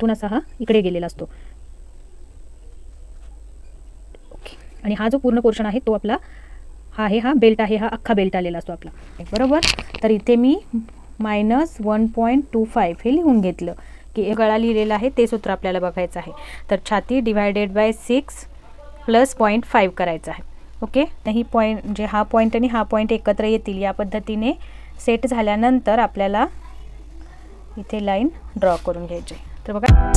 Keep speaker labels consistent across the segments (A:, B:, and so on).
A: इथून असा हा इकडे गेलेला असतो. ओके. आणि हा जो पूर्ण पोर्शन आहे तो आपला हा बेल्ट आहे, हा अख्खा बेल्ट आलेला असतो आपला, बरोबर. तर इथे मी -1.25 हे लिहून घेतलं की गळा लिहिलेला आहे ते सूत्र आपल्याला बघायचं आहे. तर छाती डिवायडेड बाय 6 प्लस 0.5 करायचं आहे. ओके. तर ही पॉईंट म्हणजे हा पॉईंट आणि हा पॉईंट एकत्र येतील या पद्धतीने सेट झाल्यानंतर आपल्याला इथे लाईन ड्रॉ करून घ्यायची. तर बघा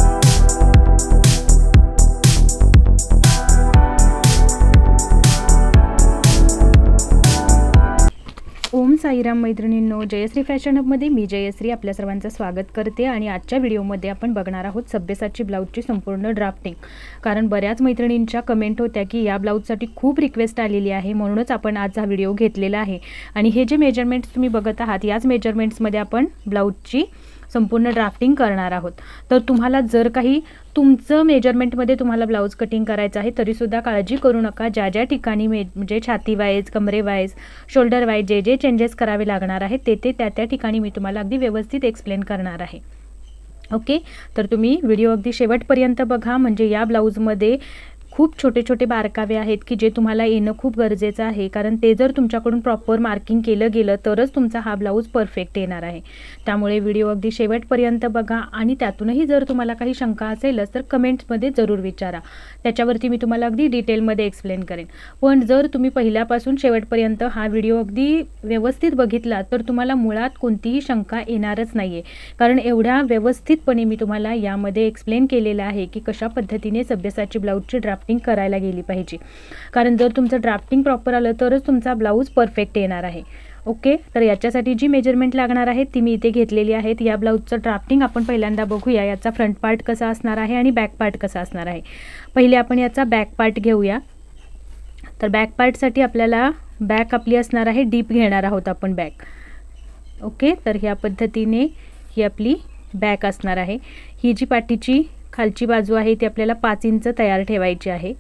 A: ओम साईराम मैत्रिणींनो, जयश्री फॅशन हबमध्ये मी जयश्री आपल्या सर्वांचं स्वागत करते. आणि आजच्या व्हिडिओमध्ये आपण बघणार आहोत सब्यसाची ब्लाऊजची संपूर्ण ड्राफ्टिंग. कारण बऱ्याच मैत्रिणींच्या कमेंट होत्या की या ब्लाऊजसाठी खूप रिक्वेस्ट आलेली आहे, म्हणूनच आपण आज हा व्हिडिओ घेतलेला आहे. आणि हे जे मेजरमेंट्स तुम्ही बघत आहात याच मेजरमेंट्समध्ये आपण ब्लाऊजची संपूर्ण ड्राफ्टिंग करणार आहोत. तर तुम्हाला जर काही तुमचं मेजरमेंटमध्ये तुम्हाला ब्लाऊज कटिंग करायचं आहे तरीसुद्धा काळजी करू नका. ज्या ज्या ठिकाणी म्हणजे छाती वाईज, कमरे वाईज, शोल्डर वाईज जे जे चेंजेस करावे लागणार आहेत ते त्या ठिकाणी मी तुम्हाला अगदी व्यवस्थित एक्सप्लेन करणार आहे. ओके. तर तुम्ही व्हिडिओ अगदी शेवटपर्यंत बघा, म्हणजे या ब्लाऊजमध्ये खूप छोटे छोटे बारकावे आहेत की जे तुम्हाला येणं खूप गरजेचं आहे. कारण ते जर तुमच्याकडून प्रॉपर मार्किंग केलं गेलं तरच तुमचा हा ब्लाऊज परफेक्ट येणार आहे. त्यामुळे व्हिडिओ अगदी शेवटपर्यंत बघा. आणि त्यातूनही जर तुम्हाला काही शंका असेलच तर कमेंट्समध्ये जरूर विचारा, त्याच्यावरती मी तुम्हाला अगदी डिटेलमध्ये एक्सप्लेन करेन. पण जर तुम्ही पहिल्यापासून शेवटपर्यंत हा व्हिडिओ अगदी व्यवस्थित बघितला तर तुम्हाला मुळात कोणतीही शंका येणारच नाही आहे. कारण एवढ्या व्यवस्थितपणे मी तुम्हाला यामध्ये एक्सप्लेन केलेलं आहे की कशा पद्धतीने सब्यसाची ब्लाऊजची ड्राफ्टिंग करायला गेली पाहिजे. कारण जर तुमचं ड्राफ्टिंग प्रॉपर आलं तरच तुमचा ब्लाऊज परफेक्ट येणार आहे. ओके. तर याच्यासाठी जी मेजरमेंट लागणार आहे ती मी इथे घेतलेली आहेत. या ब्लाऊजचं ड्राफ्टिंग आपण पहिल्यांदा बघूया. याचा फ्रंट पार्ट कसा असणार आहे आणि बॅक पार्ट कसा असणार आहे. पहिले आपण याचा बॅक पार्ट घेऊया. तर बॅक पार्टसाठी आपल्याला बॅक आपली असणार आहे, डीप घेणार आहोत आपण बॅक. ओके. तर ह्या पद्धतीने ही आपली बॅक असणार आहे. ही जी पाठीची खालची बाजू आहे ती आपल्याला 5 इंच तयार ठेवायची आहे.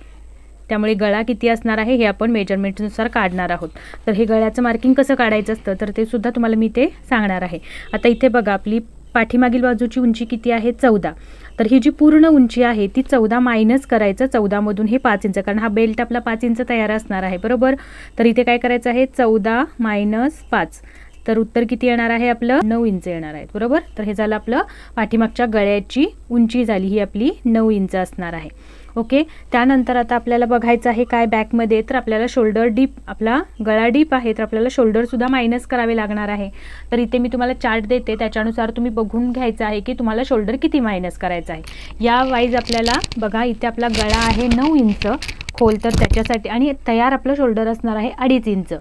A: त्यामुळे गळा किती असणार आहे हे आपण मेजरमेंटनुसार काढणार आहोत. तर हे गळ्याचं मार्किंग कसं काढायचं असतं तर ते सुद्धा तुम्हाला मी ते सांगणार आहे. आता इथे बघा आपली पाठीमागील बाजूची उंची किती आहे, 14. तर ही जी पूर्ण उंची आहे ती 14 मायनस करायचं 14मधून हे 5 इंच, कारण हा बेल्ट आपला 5 इंच तयार असणार आहे, बरोबर. तर इथे काय करायचं आहे, 14 मायनस 5. तर उत्तर किती येणार आहे आपलं, 9 इंच येणार आहे, बरोबर. तर हे झालं आपलं पाठीमागच्या गळ्याची उंची झाली, ही आपली 9 इंच असणार आहे. ओके. त्यानंतर आता आपल्याला बघायचं आहे काय बॅकमध्ये, तर आपल्याला शोल्डर डीप, आपला गळा डीप आहे तर आपल्याला शोल्डरसुद्धा मायनस करावे लागणार आहे. तर इथे मी तुम्हाला चार्ट देते, त्याच्यानुसार तुम्ही बघून घ्यायचं आहे की तुम्हाला शोल्डर किती मायनस करायचं आहे. या वाईज आपल्याला बघा इथे आपला गळा आहे 9 इंच खोल, तर त्याच्यासाठी आणि तयार आपलं शोल्डर असणार आहे 2.5 इंच.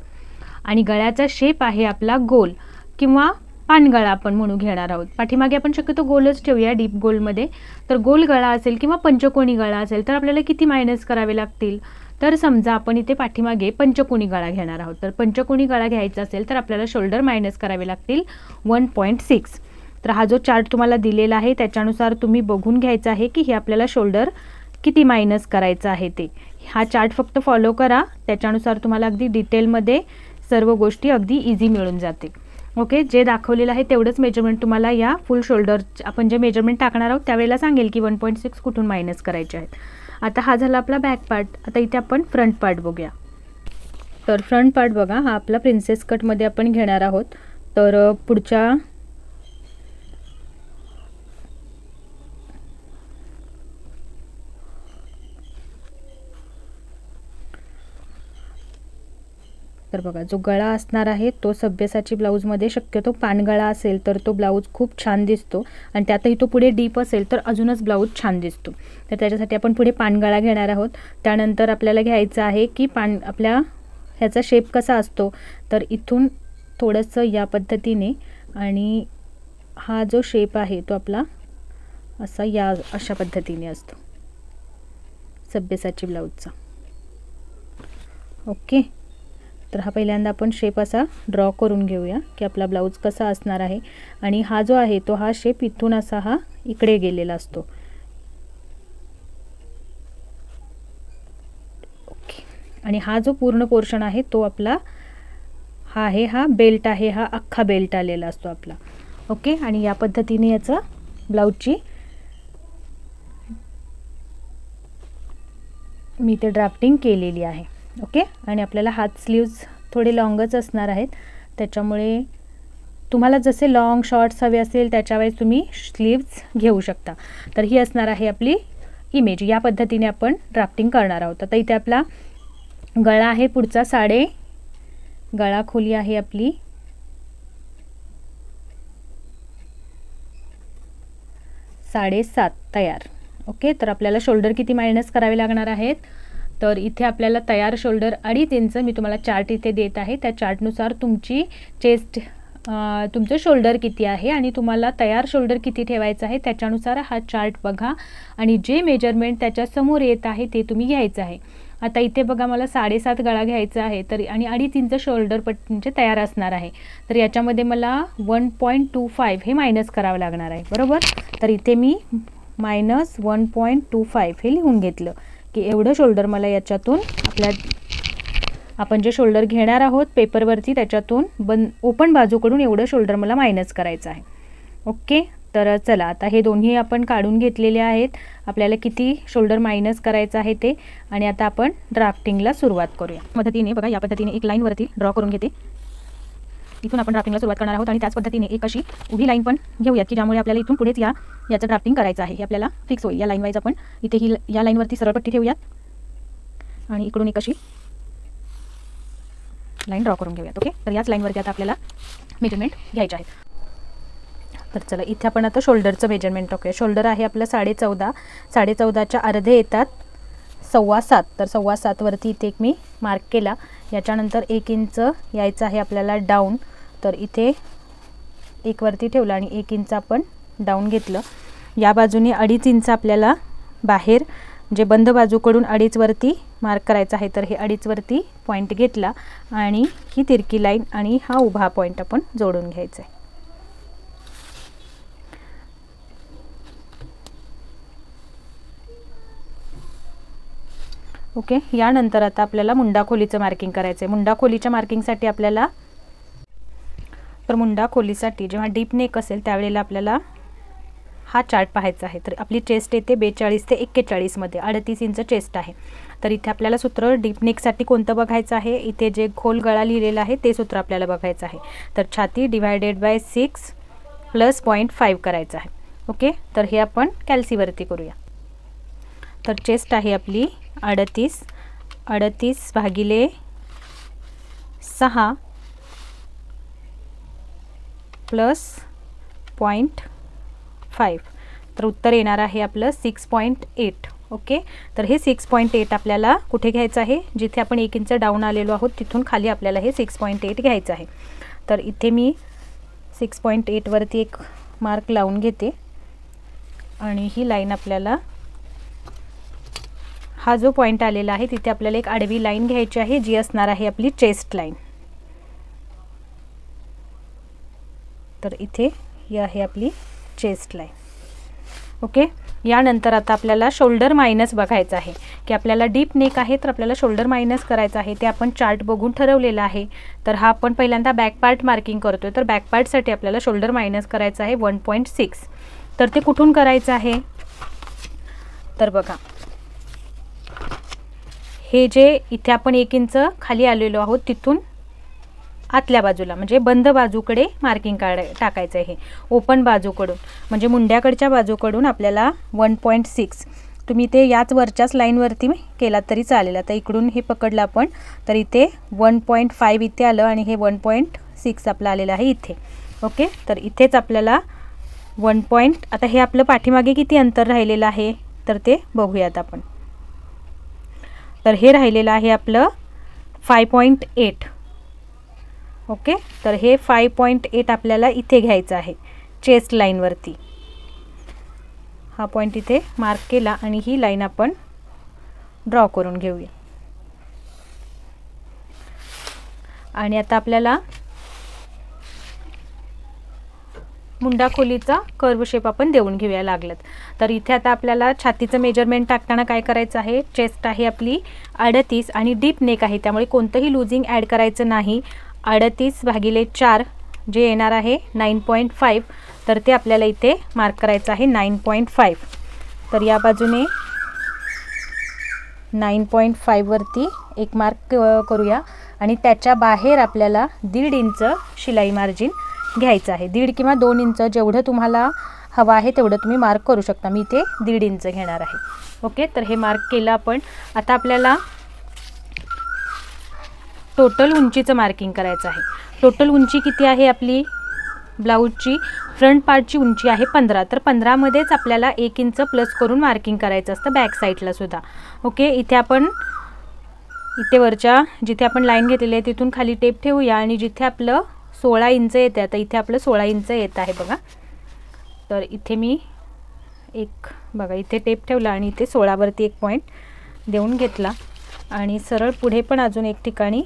A: आणि गळ्याचा शेप आहे आपला गोल किंवा पानगळा आपण म्हणू घेणार आहोत. पाठीमागे आपण शक्यतो गोलच ठेवूया डीप गोलमध्ये. तर गोल गळा असेल किंवा पंचकोनी गळा असेल तर आपल्याला किती मायनस करावे लागतील, तर समजा आपण इथे पाठीमागे पंचकोनी गळा घेणार आहोत. तर पंचकोनी गळा घ्यायचा असेल तर आपल्याला शोल्डर मायनस करावे लागतील 1.6. तर हा जो चार्ट तुम्हाला दिलेला आहे त्याच्यानुसार तुम्ही बघून घ्यायचा आहे की हे आपल्याला शोल्डर किती मायनस करायचं आहे ते. हा चार्ट फक्त फॉलो करा, त्याच्यानुसार तुम्हाला अगदी डिटेलमध्ये सर्व गोष्टी अगदी इझी मिळून जाते. ओके. जे दाखवलेलं आहे तेवढंच मेजरमेंट तुम्हाला या फुल शोल्डर आपण जे मेजरमेंट टाकणार आहोत त्यावेळेला सांगेल की 1.6 कुठून मायनस करायचे आहेत. आता हा झाला आपला बॅक पार्ट. आता इथे आपण फ्रंट पार्ट बघूया. तर फ्रंट पार्ट बघा हा आपला प्रिन्सेस कटमध्ये आपण घेणार आहोत. तर पुढच्या तर बघा जो गळा असणार आहे तो सब्यसाची ब्लाऊजमध्ये शक्यतो पानगळा असेल तर तो ब्लाऊज खूप छान दिसतो, आणि त्यातही तो पुढे डीप असेल तर अजूनच ब्लाऊज छान दिसतो. तर त्याच्यासाठी आपण पुढे पानगळा घेणार आहोत. त्यानंतर आपल्याला घ्यायचं आहे की आपल्या ह्याचा शेप कसा असतो, तर इथून थोडंसं या पद्धतीने, आणि हा जो शेप आहे तो आपला असा अशा पद्धतीने असतो सब्यसाची ब्लाऊजचा. ओके. तर हा पहिल्यांदा आपण शेप असा ड्रॉ करून घेऊया की आपला ब्लाऊज कसा असणार आहे. आणि हा जो आहे तो हा शेप इथून असा हा इकडे गेलेला असतो. ओके. आणि हा जो पूर्ण पोर्शन आहे तो आपला हा बेल्ट आहे, हा अख्खा बेल्ट आलेला असतो आपला. ओके. आणि या पद्धतीने याचं ब्लाऊजची मी ते ड्राफ्टिंग केलेली आहे. ओके. आणि आपल्याला हात स्लीव्ज थोडे लॉंगच असणार आहेत, त्याच्यामुळे तुम्हाला जसे लॉंग शॉर्ट्स हवे असेल त्याच्यावेळेस तुम्ही स्लीव्ज घेऊ शकता. तर ही असणार आहे आपली इमेज. या पद्धतीने आपण ड्राफ्टिंग करणार आहोत. आता इथे आपला गळा आहे पुढचा गळा खोली आहे आपली 7.5 तयार. ओके. तर आपल्याला शोल्डर किती मायनस करावे लागणार आहेत, तर इथे आपल्याला तयार शोल्डर 2.5 इंच मी तुम्हाला चार्ट इथे देत आहे. त्या चार्टनुसार तुमची चेस्ट तुमचं शोल्डर किती आहे आणि तुम्हाला तयार शोल्डर किती ठेवायचं आहे त्याच्यानुसार हा चार्ट बघा आणि जे मेजरमेंट त्याच्यासमोर येत आहे ते तुम्ही घ्यायचं आहे. आता इथे बघा मला 7.5 गळा घ्यायचा आहे तर आणि 2.5 इंच शोल्डर म्हणजे तयार असणार आहे. तर याच्यामध्ये मला 1.25 हे मायनस करावं लागणार आहे. बरोबर. तर इथे मी -1.25 हे लिहून घेतलं की एवढं शोल्डर मला याच्यातून आपण जे शोल्डर घेणार आहोत पेपरवरती त्याच्यातून ओपन बाजूकडून एवढं शोल्डर मला मायनस करायचं आहे. ओके. तर चला आता हे दोन्ही आपण काढून घेतलेले आहेत. आपल्याला किती शोल्डर मायनस करायचं आहे ते. आणि आता आपण ड्राफ्टिंगला सुरुवात करूया. पद्धतीने बघा या पद्धतीने एक लाईनवरती ड्रॉ करून घेते. इथून आपण ड्राफ्टिंगला सुरुवात करणार आहोत आणि त्याच पद्धतीने एक अशी उभी लाईन पण घेऊयात की ज्यामुळे आपल्याला इथून पुढेच याचं ड्राफ्टिंग करायचं आहे. हे आपल्याला फिक्स होईल. या लाईन वाईज आपण इथे या लाईनवरती सरळ पट्टी ठेवूयात आणि इकडून एक अशी लाईन ड्रॉ करून घेऊयात. ओके. तर याच लाईनवरती आता आपल्याला मेजरमेंट घ्यायचे आहे. तर चला इथे आपण आता शोल्डरचं मेजरमेंट टाकूया. शोल्डर आहे आपलं 14.5. 14.5च्या अर्धे येतात 7.25. तर 7.25 वरती इथे एक मी मार्क केला. याच्यानंतर 1 इंच यायचं आहे आपल्याला डाऊन. तर इथे 1 वरती ठेवलं आणि 1 इंच आपण डाऊन घेतलं. या बाजूने 2.5 इंच आपल्याला बाहेर जे बंद बाजूकडून 2.5 वरती मार्क करायचं आहे. तर हे 2.5 वरती पॉईंट घेतला आणि ही तिरकी लाईन आणि हा उभा पॉईंट आपण जोडून घ्यायचा आहे. ओके. यानंतर आता आपल्याला मुंडा खोलीचं मार्किंग करायचं आहे. मुंडा खोलीच्या मार्किंगसाठी आपल्याला मुंडा खोलीसाठी जेव्हा डीप नेक असेल त्यावेळेला आपल्याला हा चार्ट पाहायचा आहे. तर आपली चेस्ट येते 42 ते 41 मध्ये. 38 इंच चेस्ट आहे. तर इथे आपल्याला सूत्र डीप नेकसाठी कोणतं बघायचं आहे. इथे जे खोल गळा लिहिलेला आहे ते सूत्र आपल्याला बघायचं आहे. तर छाती डिवायडेड बाय 6 प्लस 0.5 करायचं आहे. ओके. तर हे आपण कॅल्सीवरती करूया. तर चेस्ट आहे आपली 38 भागिले 6 प्लस 0.5. तर उत्तर येणार आहे आपलं 6.8. ओके. तर हे 6.8 आपल्याला कुठे घ्यायचं आहे, जिथे आपण 1 इंच डाऊन आलेलो आहोत तिथून खाली आपल्याला हे 6.8 घ्यायचं आहे. तर इथे मी 6.8 वरती एक मार्क लावून घेते आणि ही लाईन आपल्याला हा जो पॉईंट आलेला आहे तिथे आपल्याला एक आडवी लाईन घ्यायची आहे जी असणार आहे आपली चेस्ट लाईन. तर इथे ही आहे आपली चेस्ट लाईन. ओके. यानंतर आता आपल्याला शोल्डर मायनस बघायचं आहे की आपल्याला डीप नेक आहे तर आपल्याला शोल्डर मायनस करायचं आहे. ते आपण चार्ट बघून ठरवलेलं आहे. तर हा आपण पहिल्यांदा बॅक पार्ट मार्किंग करतोय. तर बॅक पार्टसाठी आपल्याला शोल्डर मायनस करायचं आहे 1.6. तर ते कुठून करायचं आहे, तर बघा हे जे इथे आपण 1 इंच खाली आलेलो आहोत तिथून आतल्या बाजूला म्हणजे बंद बाजूकडे मार्किंग टाकायचं आहे. ओपन बाजूकडून म्हणजे मुंड्याकडच्या बाजूकडून आपल्याला 1.6. तुम्ही ते याच वरच्याच लाईनवरती केलात तरी चालेल. आता इकडून हे पकडलं आपण तर इथे 1.5 इथे आलं आणि हे 1.6 आपलं आलेलं आहे इथे. ओके. तर इथेच आपल्याला आता हे आपलं पाठीमागे किती अंतर राहिलेलं आहे तर ते बघूयात आपण. तर हे राहिलेलं आहे आपलं 5.8. ओके. तर हे 5.8 आपल्याला इथे घ्यायचं आहे चेस्ट लाईनवरती. हा पॉईंट इथे मार्क केला आणि ही लाईन आपण ड्रॉ करून घेऊया. आणि आता आपल्याला मुंडा खोलीचा कर्व शेप आपण देऊन घेऊया लागलं. तर इथे आता आपल्याला छातीचं मेजरमेंट टाकताना काय करायचं आहे, चेस्ट आहे आपली 38 आणि डीप नेक आहे त्यामुळे कोणतंही लूजिंग ॲड करायचं नाही. 38 भागिले 4 जे येणार आहे 9.5. तर ते आपल्याला इथे मार्क करायचं आहे 9.5. तर या बाजूने 9.5 वरती एक मार्क करूया आणि त्याच्या बाहेर आपल्याला 1.5 इंच शिलाई मार्जिन घ्यायचं आहे. 1.5 किंवा 2 इंच जेवढं तुम्हाला हवा आहे तेवढं तुम्ही मार्क करू शकता. मी ते 1.5 इंच घेणार आहे. ओके, तर हे मार्क केलं आपण. आता आपल्याला टोटल उंचीचं मार्किंग करायचं आहे. टोटल उंची किती आहे आपली ब्लाऊजची? फ्रंट पार्टची उंची आहे 15. तर 15 मध्येच आपल्याला 1 इंच प्लस करून मार्किंग करायचं असतं बॅक साईडला सुद्धा. ओके, इथे वरच्या जिथे आपण लाईन घेतलेली आहे तिथून खाली टेप ठेवूया आणि जिथे आपलं 16 इंच येते, आता इथे आपलं 16 इंच येत आहे बघा. तर इथे मी बघा इथे टेप ठेवला आणि इथे 16 वरती एक पॉईंट देऊन घेतला आणि सरळ पुढे पण अजून एक ठिकाणी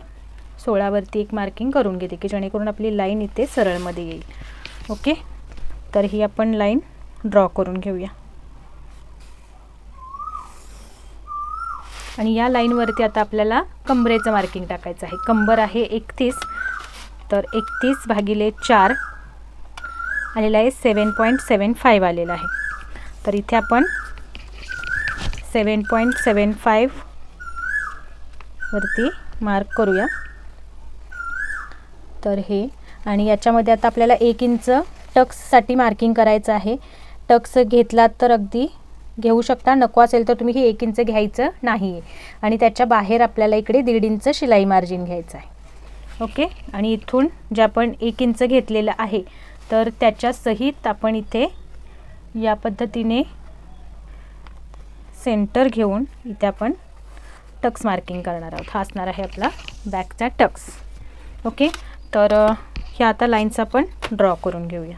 A: 16 वरती एक मार्किंग करून घेते की जेणेकरून आपली लाईन इथे सरळमध्ये येईल. ओके, तर ही आपण लाईन ड्रॉ करून घेऊया आणि या लाईनवरती आता आपल्याला कंबरेचं मार्किंग टाकायचं आहे. कंबर आहे 31, तर 31 भागिले 4 आलेला आहे 7.75 आलेला आहे. तर इथे आपण 7.75 वरती मार्क करूया. तर हे आणि याच्यामध्ये आता आपल्याला 1 इंच टक्ससाठी मार्किंग करायचं आहे. टक्स घेतलात तर अगदी घेऊ शकता, नको असेल तर तुम्ही 1 इंच घ्यायचं नाही. आणि त्याच्या बाहेर आपल्याला इकडे 1.5 इंच शिलाई मार्जिन घ्यायचं आहे. ओके, आणि इथून जे आपण 1 इंच घेतलेलं आहे तर त्याच्या सहित आपण इथे या पद्धतीने सेंटर घेऊन इथे आपण टक्स मार्किंग करणार आहोत. हा असणार आहे आपला बॅकचा टक्स. ओके, तर ह्या आता लाईन्स आपण ड्रॉ करून घेऊया.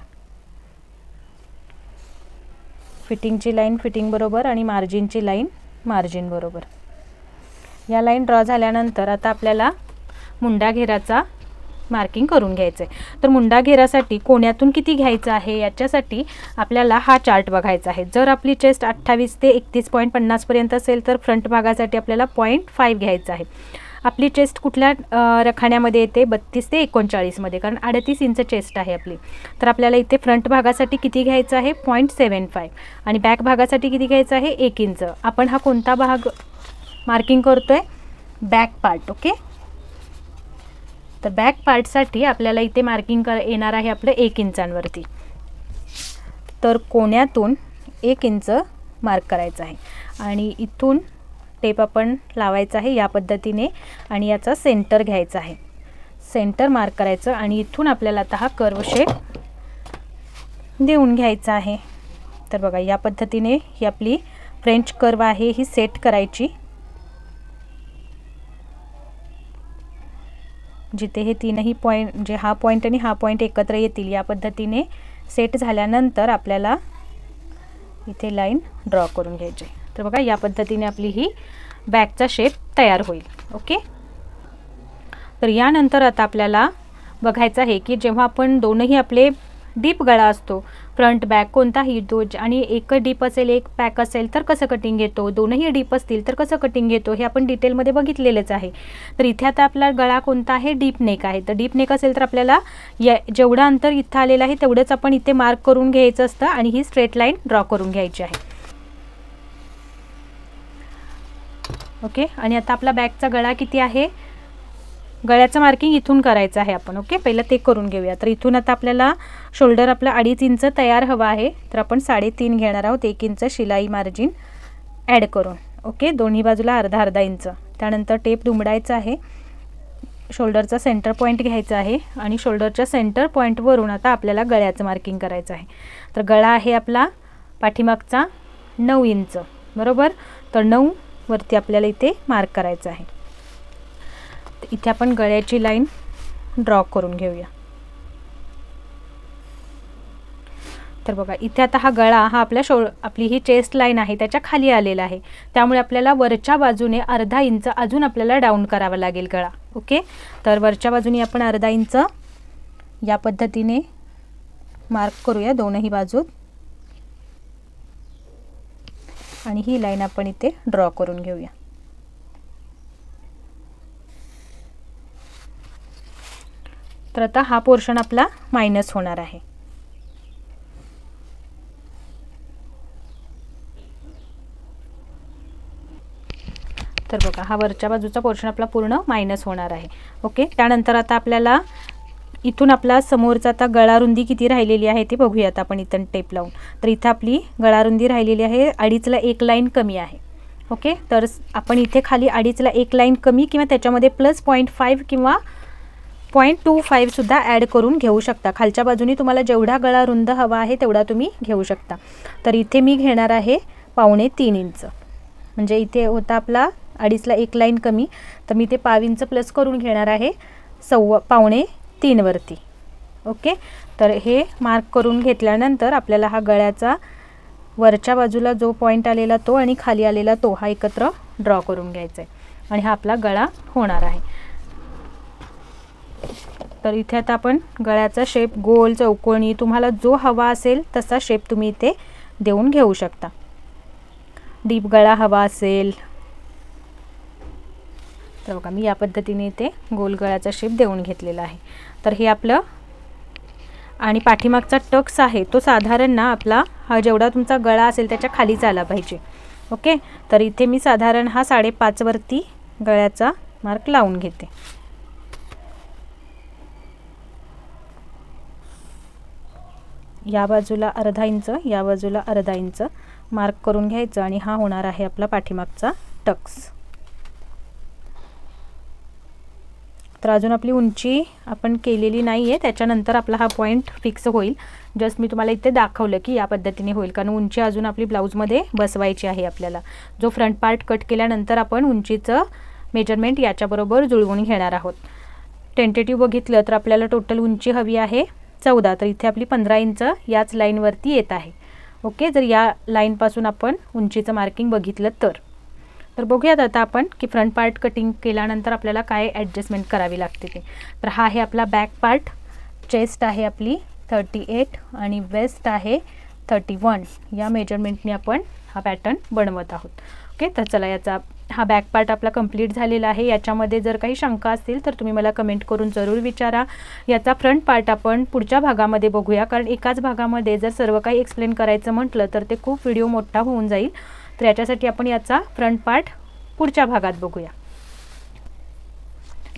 A: फिटिंगची लाईन फिटिंग बरोबर आणि मार्जिनची लाईन मार्जिन बरोबर. या लाईन ड्रॉ झाल्यानंतर आता आपल्याला मुंडा घेराचा मार्किंग करून घ्यायचं आहे. तर मुंडा घेरासाठी कोण्यातून किती घ्यायचं आहे याच्यासाठी आपल्याला हा चार्ट बघायचा आहे. जर आपली चेस्ट 28 ते 31.50 पर्यंत असेल तर फ्रंट भागासाठी आपल्याला 0.5 घ्यायचं आहे. आपली चेस्ट कुठल्या रखाण्यामध्ये येते? 32 ते 39 मध्ये, कारण 38 इंच चेस्ट आहे आपली. तर आपल्याला इथे फ्रंट भागासाठी किती घ्यायचं आहे? 0.75 आणि बॅक भागासाठी किती घ्यायचं आहे? 1 इंच. आपण हा कोणता भाग मार्किंग करतोय? Back part. ओके, तर बॅक पार्टसाठी आपल्याला इथे मार्किंग येणार आहे आपलं 1 इंचांवरती. तर कोण्यातून 1 इंच मार्क करायचं आहे आणि इथून टेप आपण लावायचा आहे या पद्धतीने आणि याचा सेंटर घ्यायचा आहे. सेंटर मार्क करायचं आणि इथून आपल्याला आता हा कर्व शेप देऊन घ्यायचा आहे. तर बघा या पद्धतीने ही आपली फ्रेंच कर्व आहे ही सेट करायची. जिथे हे तीनही पॉईंट म्हणजे हा पॉईंट आणि हा पॉईंट एकत्र येतील या पद्धतीने सेट झाल्यानंतर आपल्याला इथे लाईन ड्रॉ करून घ्यायची. तर बघा या पद्धतीने आपली ही बॅकचा शेप तयार होईल. ओके, तर यानंतर आता आपल्याला बघायचं आहे की जेव्हा आपण दोनही आपले डीप गळा असतो, फ्रंट बॅक कोणताही तो, आणि एक डीप असेल एक पॅक असेल तर कसं कटिंग घेतो, दोनही डीप असतील तर कसं कटिंग घेतो हे आपण डिटेलमध्ये बघितलेलेच आहे. तर इथे आता आपला गळा कोणता आहे? डीप नेक आहे. तर डीप नेक असेल तर आपल्याला जेवढं अंतर इथं आलेलं आहे तेवढंच आपण इथे मार्क करून घ्यायचं असतं आणि ही स्ट्रेट लाईन ड्रॉ करून घ्यायची आहे. ओके, आणि आता आपला बॅकचा गळा किती आहे? गळ्याचं मार्किंग इथून करायचं आहे आपण. ओके, पहिलं ते करून घेऊया. तर इथून आता आपल्याला शोल्डर आपला 2.5 इंच तयार हवा आहे. तर आपण 3.5 घेणार आहोत 1 इंच शिलाई मार्जिन ॲड करून. ओके, दोन्ही बाजूला अर्धा इंच. त्यानंतर टेप दुमडायचा आहे. शोल्डरचा सेंटर पॉईंट घ्यायचा आहे आणि शोल्डरच्या सेंटर पॉईंटवरून आता आपल्याला गळ्याचं मार्किंग करायचं आहे. तर गळा आहे आपला पाठीमागचा 9 इंच बरोबर. तर 9 वरती आपल्याला इथे मार्क करायचं आहे. इथे आपण गळ्याची लाईन ड्रॉ करून घेऊया. तर बघा इथे आता हा गळा हा आपली ही चेस्ट लाईन आहे त्याच्या खाली आलेला आहे. त्यामुळे आपल्याला वरच्या बाजूने अर्धा इंच अजून आपल्याला डाऊन करावा लागेल गळा. ओके, तर वरच्या बाजूने आपण अर्धा इंच या पद्धतीने मार्क करूया दोनही बाजूत आणि ही लाईन आपण इथे ड्रॉ करून घेऊया. तर आता हा पोर्शन आपला मायनस होणार आहे. तर बघा हा वरच्या बाजूचा पोर्शन आपला पूर्ण मायनस होणार आहे. ओके, त्यानंतर आता आपल्याला इथून आपला समोरचा आता गळा रुंदी किती राहिलेली आहे ते बघूयात आपण इथं टेप लावून. तर इथं आपली गळा रुंदी राहिलेली आहे 2.5ला 1 लाईन कमी आहे. ओके, तर आपण इथे खाली 2.5ला 1 लाईन कमी किंवा त्याच्यामध्ये प्लस 0.5 किंवा 0.25 सुद्धा ॲड करून घेऊ शकता. खालच्या बाजूनी तुम्हाला जेवढा गळा रुंद हवा आहे तेवढा तुम्ही घेऊ शकता. तर इथे मी घेणार आहे 2.25 इंच. म्हणजे इथे होता आपला 2.5ला 1 लाईन कमी, तर मी ते 0.5 इंच प्लस करून घेणार आहे 2.25 वरती. ओके, तर हे मार्क करून घेतल्यानंतर आपल्याला हा गळ्याचा वरच्या बाजूला जो पॉईंट आलेला तो आणि खाली आलेला तो हा एकत्र ड्रॉ करून घ्यायचा आहे आणि हा आपला गळा होणार आहे. तर इथे आता आपण गळ्याचा शेप गोल, चौकोनी, तुम्हाला जो हवा असेल तसा शेप तुम्ही इथे देऊन घेऊ शकता. डीप गळा हवा असेल तर बघा मी या पद्धतीने इथे गोल गळ्याचा शेप देऊन घेतलेला आहे. तर हे आपलं आणि पाठीमागचा टक्स आहे तो साधारण ना आपला हा जेवढा तुमचा गळा असेल त्याच्या खालीच आला पाहिजे. ओके, तर इथे मी साधारण हा 5.5 वरती गळ्याचा मार्क लावून घेते. या बाजूला अर्धा इंच, या बाजूला अर्धा इंच मार्क करून घ्यायचं आणि हा होणार आहे आपला पाठीमागचा टक्स. तर अजून आपली उंची आपण केलेली नाही आहे, त्याच्यानंतर आपला हा पॉईंट फिक्स होईल. जस्ट मी तुम्हाला इथे दाखवलं की या पद्धतीने होईल, कारण उंची अजून आपली ब्लाऊजमध्ये बसवायची आहे आपल्याला. जो फ्रंट पार्ट कट केल्यानंतर आपण उंचीचं मेजरमेंट याच्याबरोबर जुळवून घेणार आहोत. टेंटेटिव्ह बघितलं तर आपल्याला टोटल उंची हवी आहे 14, तर इथे आपली 15 इंच याच लाईनवरती येत आहे. ओके, जर या लाईनपासून आपण उंचीचं मार्किंग बघितलं तर बघूयात आता आपण की फ्रंट पार्ट कटिंग केल्यानंतर आपल्याला काय ॲडजस्टमेंट करावी लागते ते. तर हा आहे आपला बॅक पार्ट. चेस्ट आहे आपली 38 आणि वेस्ट आहे 31. या मेजरमेंटने आपण हा पॅटर्न बनवत आहोत. ओके, तर चला याचा हा बॅक पार्ट आपला कंप्लीट झालेला आहे. याच्यामध्ये जर काही शंका असतील तर तुम्ही मला कमेंट करून जरूर विचारा. याचा फ्रंट पार्ट आपण पुढच्या भागामध्ये बघूया, कारण एकाच भागामध्ये जर सर्व काही एक्सप्लेन करायचं म्हटलं तर ते खूप व्हिडिओ मोठा होऊन जाईल. तर याच्यासाठी आपण याचा फ्रंट पार्ट पुढच्या भागात बघूया.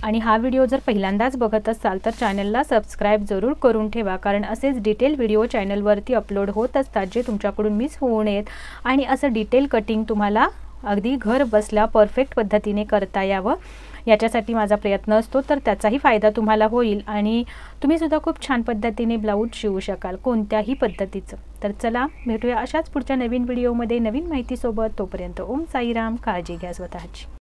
A: आणि हा व्हिडिओ जर पहिल्यांदाच बघत असाल तर चॅनलला सबस्क्राईब जरूर करून ठेवा, कारण असेच डिटेल व्हिडिओ चॅनलवरती अपलोड होत असतात जे तुमच्याकडून मिस होऊ नयेत आणि असं डिटेल कटिंग तुम्हाला अगदी घर बसल्या परफेक्ट पद्धतीने करता यावं याच्यासाठी माझा प्रयत्न असतो. तर त्याचाही फायदा तुम्हाला होईल आणि तुम्ही सुद्धा खूप छान पद्धतीने ब्लाऊज शिवू शकाल कोणत्याही पद्धतीचं. तर चला भेटूया अशाच पुढच्या नवीन व्हिडिओमध्ये नवीन माहितीसोबत. तोपर्यंत ओम साईराम, काळजी घ्या स्वतःची.